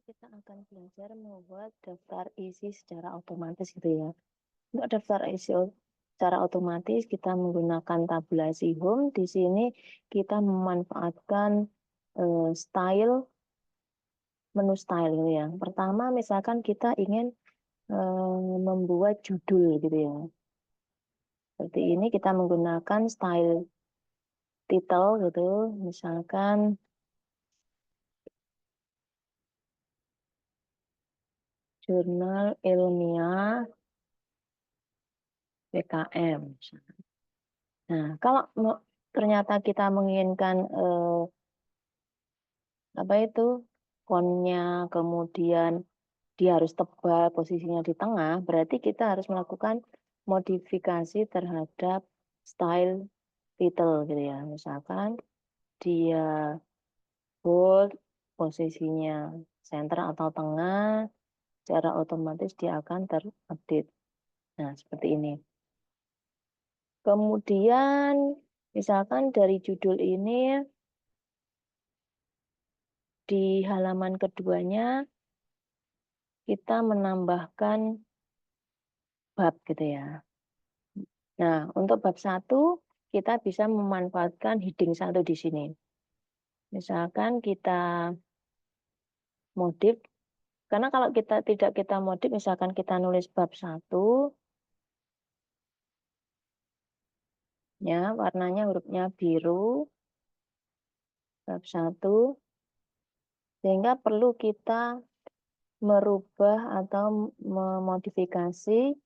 kita akan belajar membuat daftar isi secara otomatis gitu ya. Untuk daftar isi secara otomatis kita menggunakan tabulasi home. Di sini kita memanfaatkan style, menu style gitu ya. Pertama misalkan kita ingin membuat judul gitu ya. Seperti ini kita menggunakan style title gitu. Misalkan jurnal ilmiah PKM. Nah, kalau ternyata kita menginginkan apa itu fontnya, kemudian dia harus tebal, posisinya di tengah, berarti kita harus melakukan modifikasi terhadap style title gitu ya. Misalkan dia bold, posisinya center atau tengah, secara otomatis dia akan terupdate. Nah, seperti ini. Kemudian misalkan dari judul ini di halaman keduanya kita menambahkan bab gitu ya. Nah, untuk bab 1 kita bisa memanfaatkan heading 1 di sini. Misalkan kita modif, karena kalau tidak kita modif, misalkan kita nulis bab 1, ya warnanya hurufnya biru, bab 1, sehingga perlu kita merubah atau memodifikasi,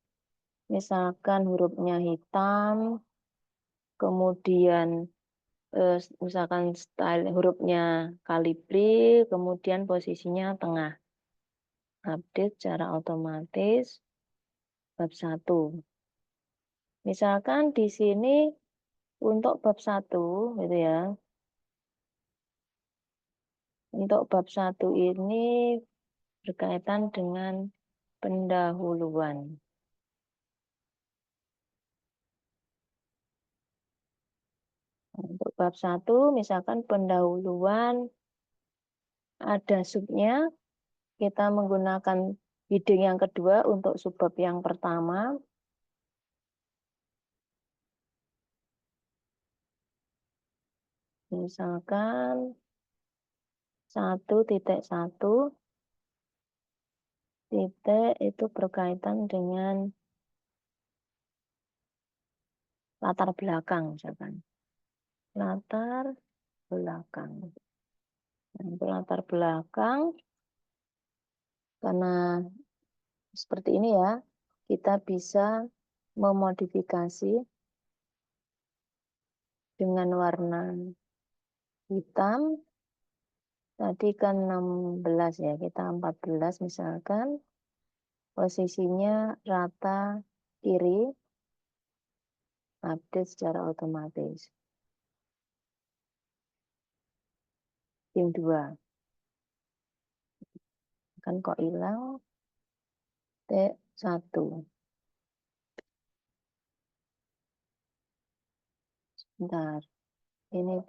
misalkan hurufnya hitam, kemudian misalkan style hurufnya kalibri, kemudian posisinya tengah. Update secara otomatis bab 1. Misalkan di sini untuk bab 1 gitu ya. Untuk bab 1 ini berkaitan dengan pendahuluan. Untuk bab 1 misalkan pendahuluan ada subnya, kita menggunakan heading yang kedua untuk subbab yang pertama. Misalkan 1.1 titik itu berkaitan dengan latar belakang misalkan. Latar belakang. Nah, itu latar belakang karena seperti ini ya, kita bisa memodifikasi dengan warna hitam. Tadi kan 16 ya, kita 14 misalkan. Posisinya rata kiri, update secara otomatis. Tim 2. Kan kok hilang? T1. Sebentar. Ini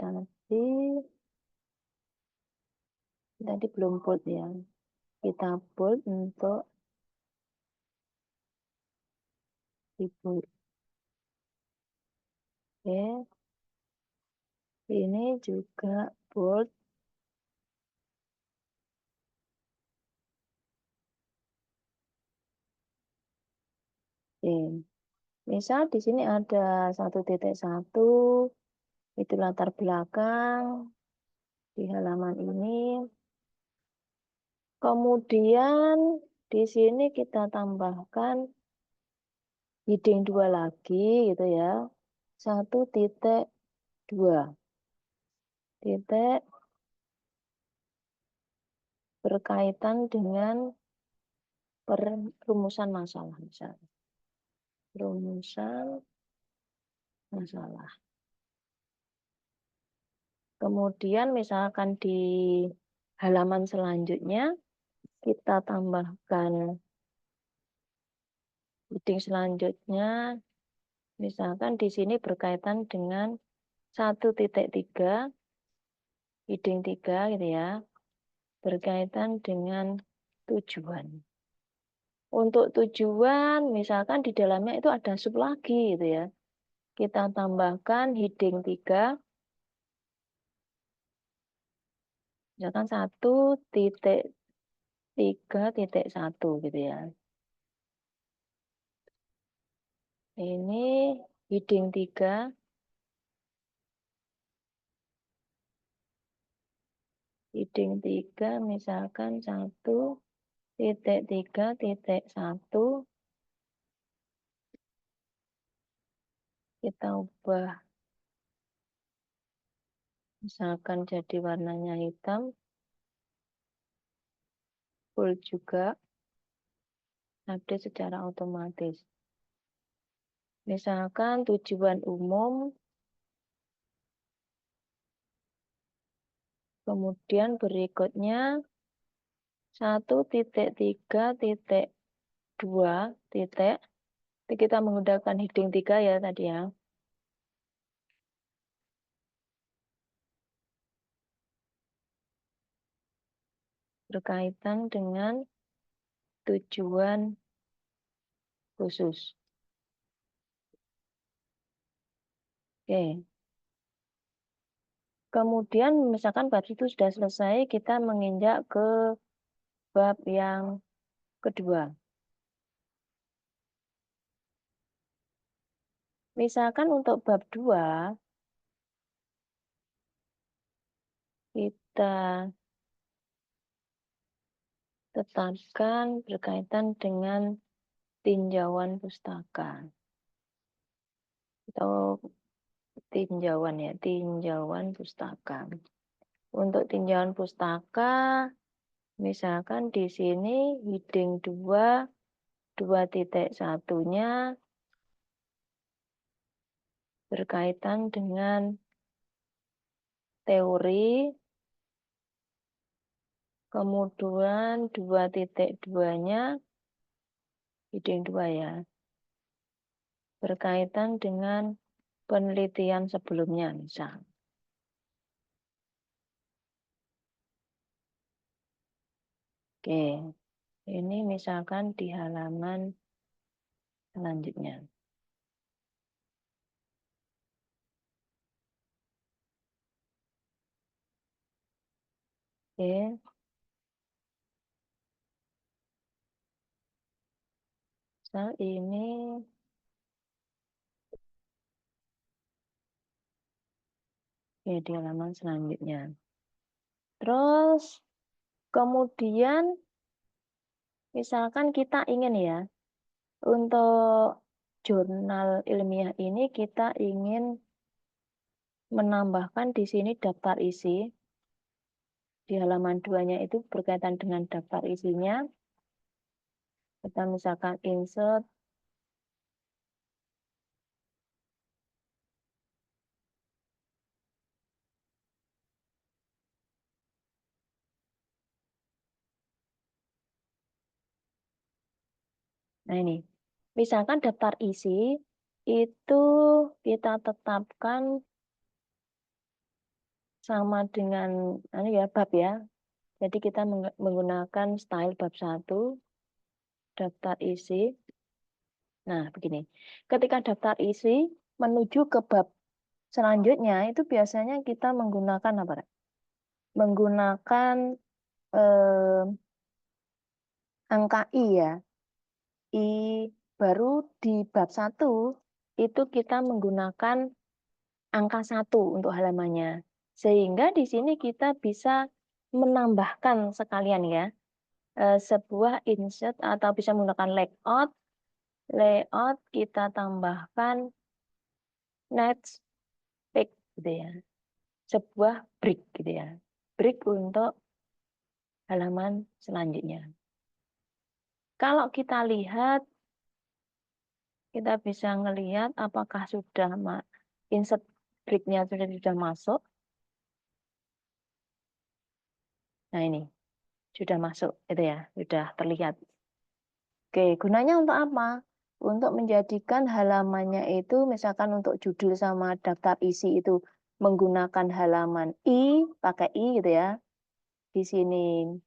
tadi belum bold ya. Kita bold untuk ibu. Oke. Ini juga bold. Oke. Misal di sini ada 1.1, itu latar belakang di halaman ini. Kemudian di sini kita tambahkan heading 2 lagi gitu ya. 1.2 titik berkaitan dengan perumusan masalah misalnya. Perumusan masalah. Kemudian misalkan di halaman selanjutnya kita tambahkan heading selanjutnya, misalkan di sini berkaitan dengan 1.3, heading 3 gitu ya. berkaitan dengan tujuan. Untuk tujuan, misalkan di dalamnya itu ada sub lagi gitu ya. Kita tambahkan heading 3, misalkan 1.3.1 gitu ya. Ini heading 3, heading 3 misalkan 1.3.1, kita ubah misalkan jadi warnanya hitam, full juga, update secara otomatis. Misalkan tujuan umum, kemudian berikutnya 1.3.2 titik, kita menggunakan heading 3 ya tadi ya. Berkaitan dengan tujuan khusus. Oke. Kemudian misalkan bab itu sudah selesai, kita menginjak ke bab yang kedua. Misalkan untuk bab 2, kita tetapkan berkaitan dengan tinjauan pustaka. Atau tinjauan ya, tinjauan pustaka. Untuk tinjauan pustaka, misalkan di sini heading 2, 2.1-nya berkaitan dengan teori, kemudian 2.2-nya heading 2 ya, berkaitan dengan penelitian sebelumnya misal. Oke, ini misalkan di halaman selanjutnya. Oke. Misal ini ya di halaman selanjutnya. Terus kemudian misalkan kita ingin ya, untuk jurnal ilmiah ini kita ingin menambahkan di sini daftar isi. Di halaman 2-nya itu berkaitan dengan daftar isinya. Kita misalkan insert. Nah ini, misalkan daftar isi itu kita tetapkan sama dengan ya bab ya. Jadi kita menggunakan style bab 1, daftar isi. Nah, begini. Ketika daftar isi menuju ke bab selanjutnya itu biasanya kita menggunakan apa? Menggunakan angka I ya. I baru di bab 1 itu kita menggunakan angka 1 untuk halamannya. Sehingga di sini kita bisa menambahkan sekalian ya. Sebuah insert atau bisa menggunakan layout. Layout kita tambahkan next page gitu ya. Sebuah break gitu ya. Break untuk halaman selanjutnya. Kalau kita lihat, kita bisa ngelihat apakah sudah insert break-nya sudah masuk. Nah ini sudah masuk itu ya, sudah terlihat. Oke, gunanya untuk apa? Untuk menjadikan halamannya itu misalkan untuk judul sama daftar isi itu menggunakan halaman I, pakai I gitu ya. di sini.